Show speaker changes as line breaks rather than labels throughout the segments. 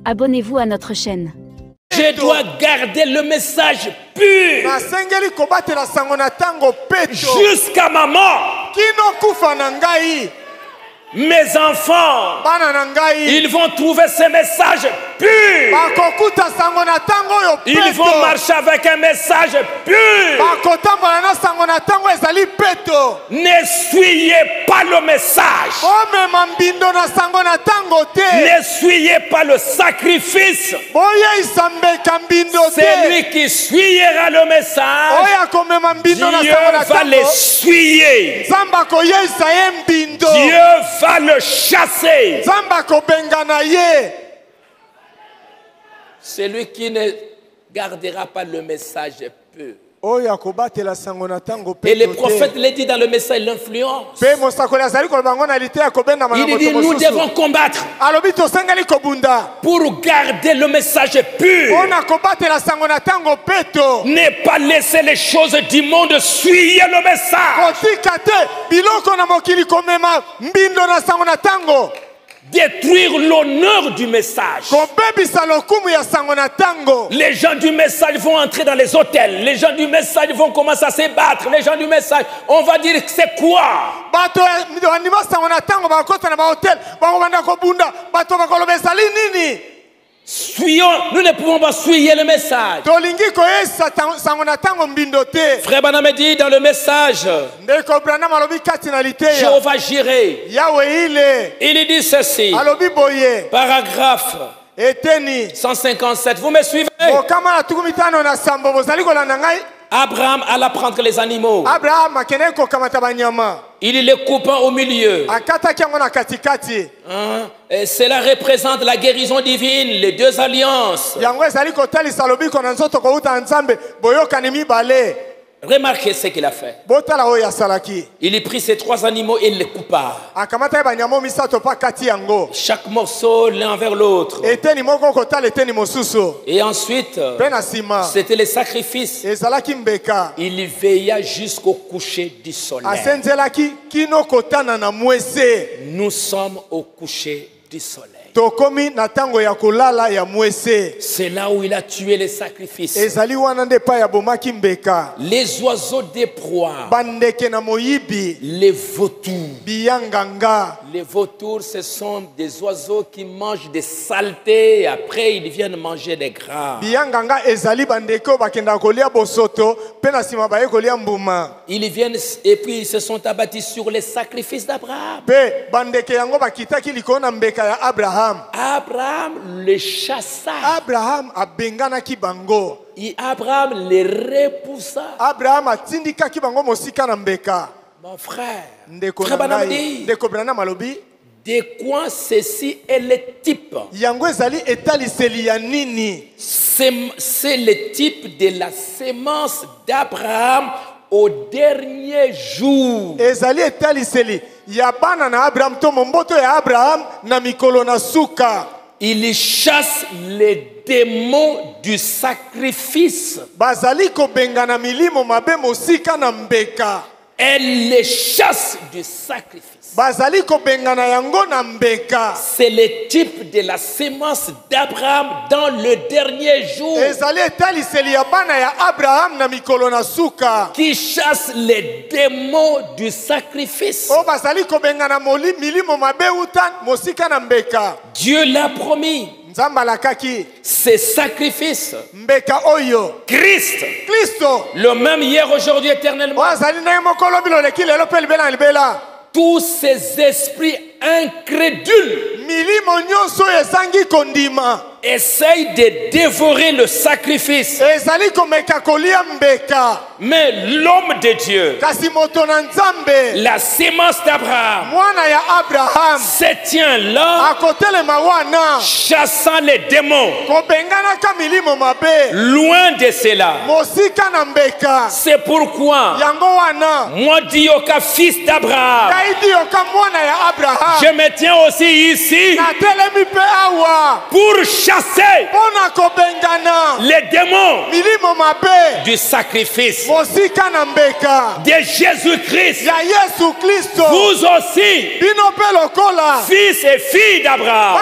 Abonnez-vous à notre chaîne.
Je dois garder le message pur jusqu'à ma mort. Mes enfants, ils vont trouver ces messages purs. Ils vont marcher avec un message pur. N'essuyez pas le message. N'essuyez pas le sacrifice. Celui qui essuyera le message, Dieu va l'essuyer. Dieu va le chasser. Celui qui ne gardera pas le message pur. Et le prophète l'a dit dans le message, l'influence. Il dit, nous devons combattre pour garder le message pur. Ne pas laisser les choses du monde suivre le message. Détruire l'honneur du message. Les gens du message vont entrer dans les hôtels. Les gens du message vont commencer à se battre. Les gens du message, on va dire c'est quoi? Nous ne pouvons pas suivre le message. Frère Branham dit dans le message, Jéhovah Jireh, il dit ceci, paragraphe 157, vous me suivez? Abraham alla prendre les animaux. Il les coupa au milieu. Et cela représente la guérison divine, les deux alliances. Remarquez ce qu'il a fait. Il prit ces trois animaux et les coupa. Chaque morceau l'un vers l'autre. Et ensuite, c'était les sacrifices. Il veilla jusqu'au coucher du soleil. Nous sommes au coucher du soleil. C'est là où il a tué les sacrifices. Les oiseaux des proies, les vautours. Les vautours, ce sont des oiseaux qui mangent des saletés et après ils viennent manger des gras. Ils viennent et puis ils se sont abattus sur les sacrifices d'Abraham. Abraham les chassa. Et Abraham les repoussa. Mon frère, Frère Branham dit, de quoi ceci est le type? C'est le type de la sémence d'Abraham au dernier jour. Il chasse les démons du sacrifice. Elle les chasse du sacrifice. C'est le type de la sémence d'Abraham dans le dernier jour qui chasse les démons du sacrifice. Dieu l'a promis. Ces sacrifices, Christ, le même hier, aujourd'hui, éternellement. Tous ces esprits incrédules essayent de dévorer le sacrifice. Mais l'homme de Dieu, la sémence d'Abraham, se tient là, chassant les démons. Loin de cela. C'est pourquoi moi, Dioka, fils d'Abraham, je me tiens aussi ici pour chasser les démons du sacrifice. de Jésus-Christ, vous aussi, fils et filles d'Abraham,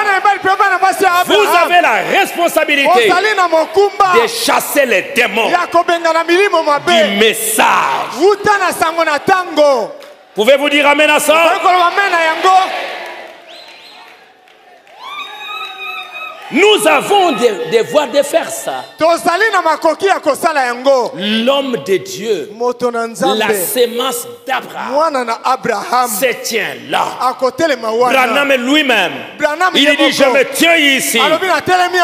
vous avez la responsabilité de chasser les démons du message. Pouvez-vous dire amen à ça? Nous avons des devoirs de faire ça. L'homme de Dieu, la sémence d'Abraham, se tient là. Branham lui-même, il dit: je me tiens ici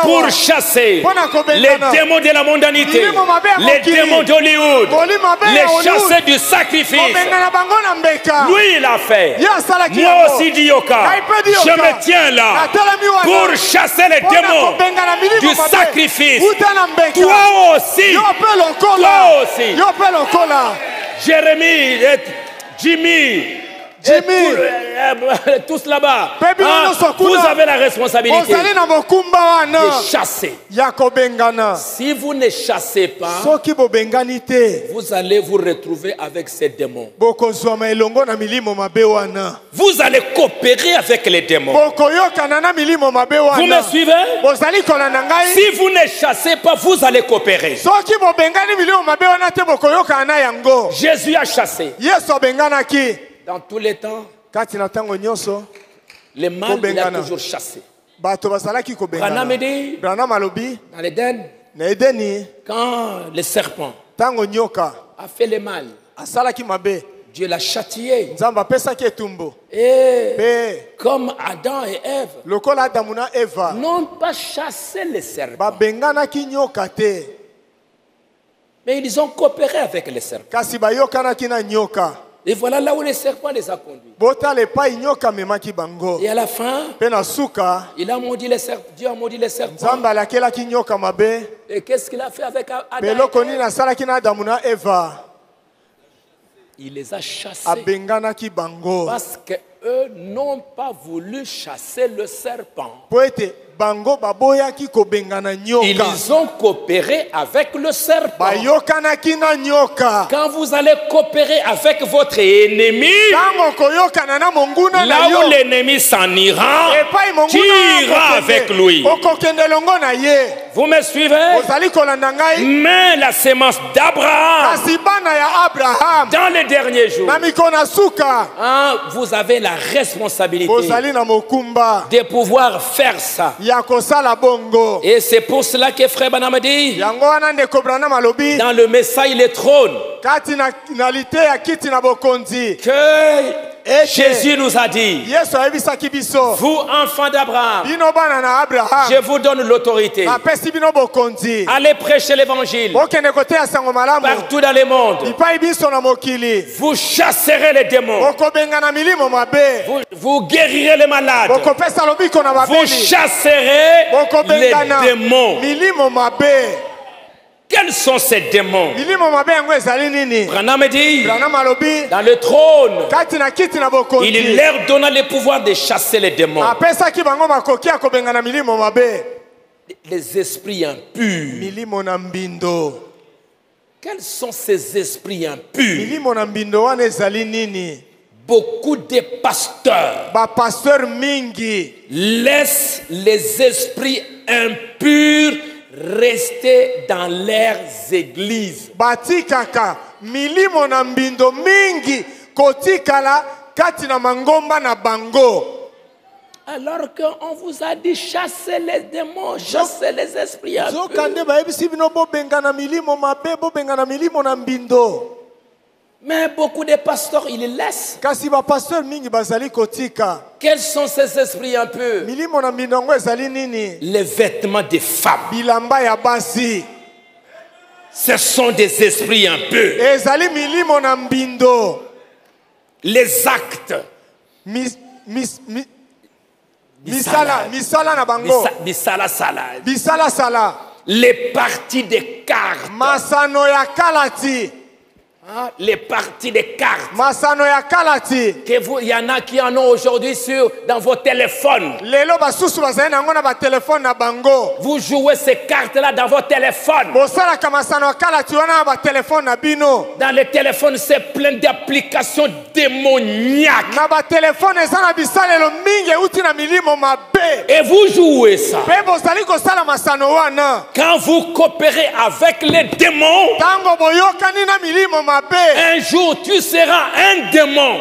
pour chasser les démons de la mondanité, les démons d'Hollywood, les chasser du sacrifice. Lui, il a fait. Moi aussi, Dioka, je me tiens là pour chasser les démons du sacrifice. Toi aussi. Jérémie, Jimmy, tous là-bas, vous avez la responsabilité de chasser. Si vous ne chassez pas, vous allez vous retrouver avec ces démons. Vous allez coopérer avec les démons. Vous me suivez? Si vous ne chassez pas, vous allez coopérer. Jésus a chassé. Dans tous les temps, le mal, il a toujours chassé. Branham dit, dans l'Éden, quand le serpent a fait le mal, Dieu l'a châtié. Et comme Adam et Ève n'ont pas chassé le serpent, mais ils ont coopéré avec le serpent. Et voilà là où le serpent les a conduits. Et à la fin, il a maudit le serpent. Dieu a maudit le serpent. Et qu'est-ce qu'il a fait avec Adam? Il les a chassés. Parce qu'eux n'ont pas voulu chasser le serpent. Ils ont coopéré avec le serpent. Quand vous allez coopérer avec votre ennemi, là où l'ennemi s'en ira, tu iras avec lui. Vous me suivez? Mais la sémence d'Abraham, dans les derniers jours, vous avez la responsabilité de pouvoir faire ça. Et c'est pour cela que Frère Branham dit, dans le message, le trône, que Jésus nous a dit, vous enfants d'Abraham, je vous donne l'autorité. Allez prêcher l'évangile partout dans le monde. Vous chasserez les démons. Vous guérirez les malades. Vous chasserez les démons. Quels sont ces démons? Branham dit, dans le trône, il leur donna le pouvoir de chasser les démons. Les esprits impurs. Quels sont ces esprits impurs? Beaucoup de pasteurs laissent les esprits impurs rester dans leurs églises. Alors qu'on vous a dit chasser les démons, chasser les esprits impurs. Mais beaucoup de pasteurs, ils les laissent. Quels sont ces esprits impurs? Les vêtements des femmes. Ce sont des esprits impurs. Les actes. Les parties des cartes. Les parties des cartes.
Masano ya kalati.
Il y en a qui en ont aujourd'hui dans vos téléphones.
Lelo basusu bazali nango na ba téléphone na bango.
Vous jouez ces cartes-là dans vos téléphones.
Bosala ka masano ya kalati wana ba téléphone na bino.
Dans les téléphones, c'est plein d'applications démoniaques.
Na ba téléphone ezana bisalelo mingi uti na milimo mabe.
Et vous jouez ça.
Pe bosali ko sala masano wana.
Quand vous coopérez avec les démons,
tango boyokani na milimo mabe.
Un jour tu seras un démon.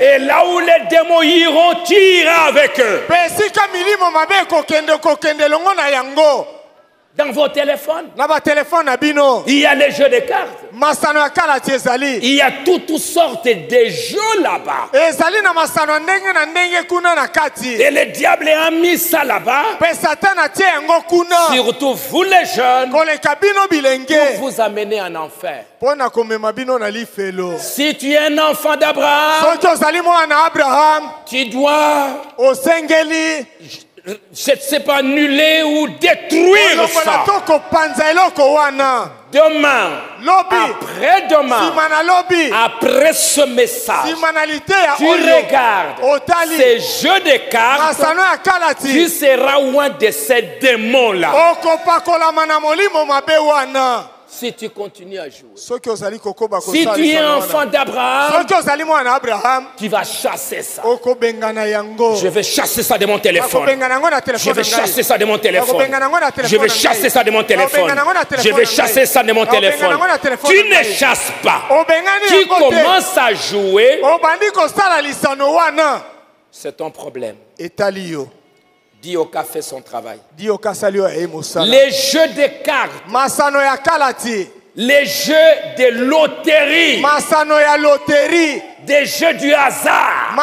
Et là où les démons iront, tu iras avec eux. Dans vos téléphones, il y a les jeux de cartes. Il y a toutes sortes de jeux là-bas. Et le diable a mis ça là-bas. Surtout vous les jeunes, pour vous amener en enfer. Si tu es un enfant d'Abraham, tu dois, je ne sais pas, annuler ou détruire ça. Demain, après-demain, après ce message, tu regardes ces jeux de cartes, tu seras loin de ces démons-là. Si tu continues à jouer, si tu es enfant d'Abraham, tu vas chasser ça. Je vais chasser ça de mon téléphone. Je vais chasser ça de mon téléphone. Je vais chasser ça de mon téléphone. Je vais chasser ça de mon téléphone. Tu ne chasses pas. Tu commences à jouer. C'est ton problème. Dioka fait son travail. Les jeux de cartes, les jeux de loterie, des jeux du hasard,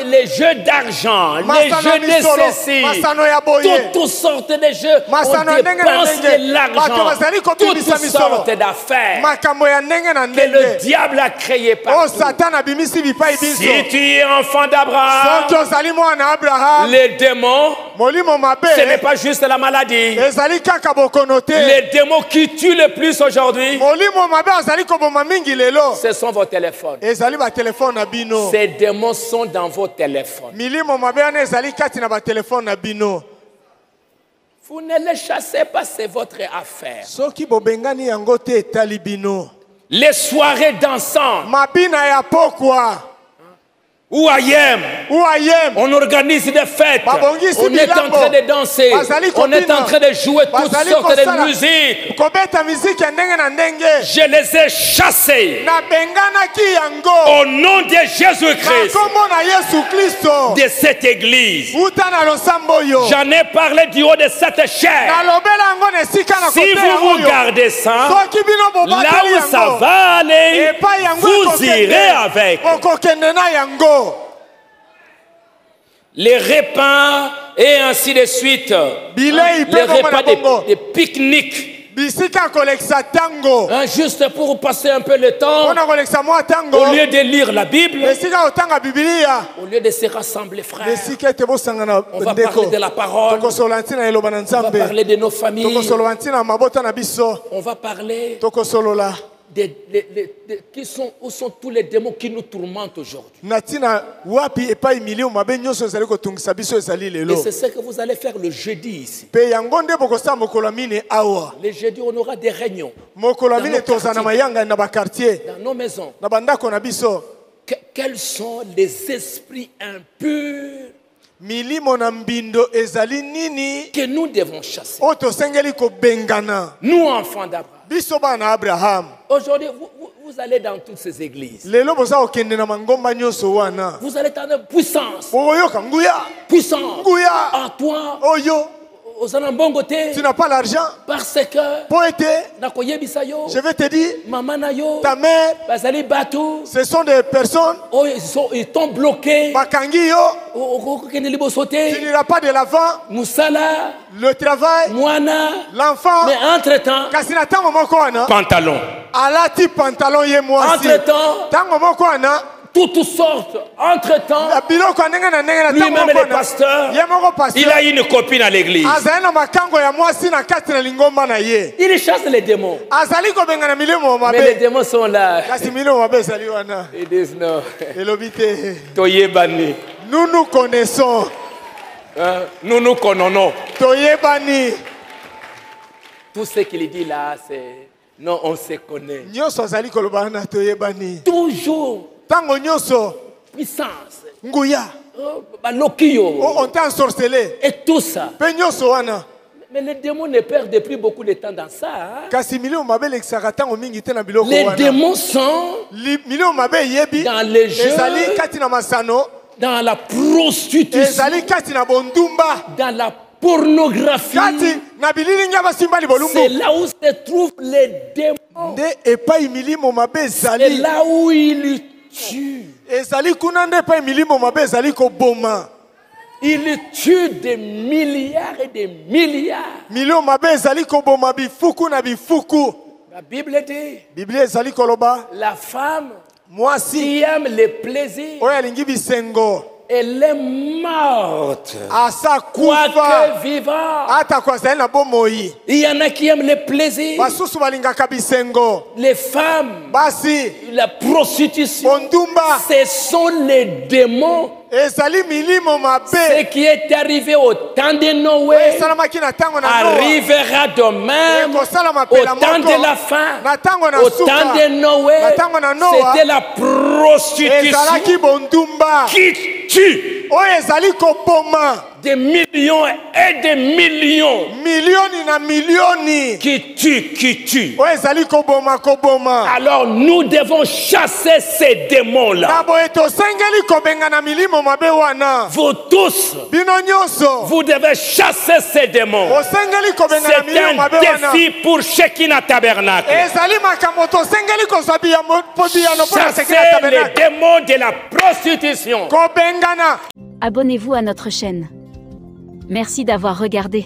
les jeux d'argent, les jeux de ceci, toutes sortes de jeux, on dépense de l'argent, toutes sortes d'affaires que le diable a créé partout. Si tu es enfant d'Abraham, les démons, ce n'est pas juste la maladie. Les démons qui tuent le plus aujourd'hui, ce sont vos téléphones. Ces démons sont dans vos téléphones. Vous ne les chassez pas, c'est votre affaire. Les soirées dansantes. Ou ailleurs, on organise des fêtes, on est en train de danser, on est en train de jouer toutes sortes de musique. Je les ai chassés au nom de Jésus-Christ de cette église. J'en ai parlé du haut de cette chair. Si vous regardez ça, là où ça va aller, vous irez avec. Les repas et ainsi de suite. Les repas des pique-niques. Juste pour passer un peu le temps, au lieu de lire la Bible, au lieu de se rassembler, frères, on va parler de la parole, on va parler de nos familles, on va parler où sont tous les démons qui nous tourmentent aujourd'hui. Et c'est ce que vous allez faire le jeudi ici. Le jeudi, on aura des réunions dans nos maisons. Quels sont les esprits impurs que nous devons chasser? Nous, enfants d'Abraham. Aujourd'hui, vous allez dans toutes ces églises. Vous allez entendre puissance. Puissance. À toi. Tu
n'as pas l'argent.
Parce que
je vais te dire, ta mère, ce sont des personnes
ils t'ont bloqué. Tu
n'iras pas de l'avant. Le travail, l'enfant.
Mais entre-temps,
pantalon.
Entre-temps, toutes sortes. Entre-temps, lui-même le pasteur, il a une copine à l'église. Il chasse les démons. Mais les démons sont là. Ils disent non.
Nous nous connaissons.
Nous nous connaissons.
Toyebani.
Tout ce qu'il dit là, c'est non, on se connaît. Toujours. Puissance.
Nguya.
On
t'a ensorcelé.
Et tout ça. Mais les démons ne perdent plus beaucoup de temps dans ça. Hein? Les démons sont dans les jeux, dans la prostitution, dans la pornographie. C'est là où se trouvent les démons. C'est là où ils tuent. Il tue des milliards et des milliards. La Bible dit, la femme qui aime les plaisirs, elle est morte. Quoique vivant. Il y en a qui aiment les plaisirs. Les femmes, la prostitution, ce sont les démons. Ce qui est arrivé au temps de Noé arrivera demain au temps de la fin. Au temps de Noé, c'était la prostitution qui tue. Des millions et des millions qui tuent. Alors nous devons chasser ces démons-là. Vous tous, vous devez chasser ces démons. C'est un défi pour Shekinah Tabernacle. Chasser les démons de la prostitution.
Abonnez-vous à notre chaîne. Merci d'avoir regardé.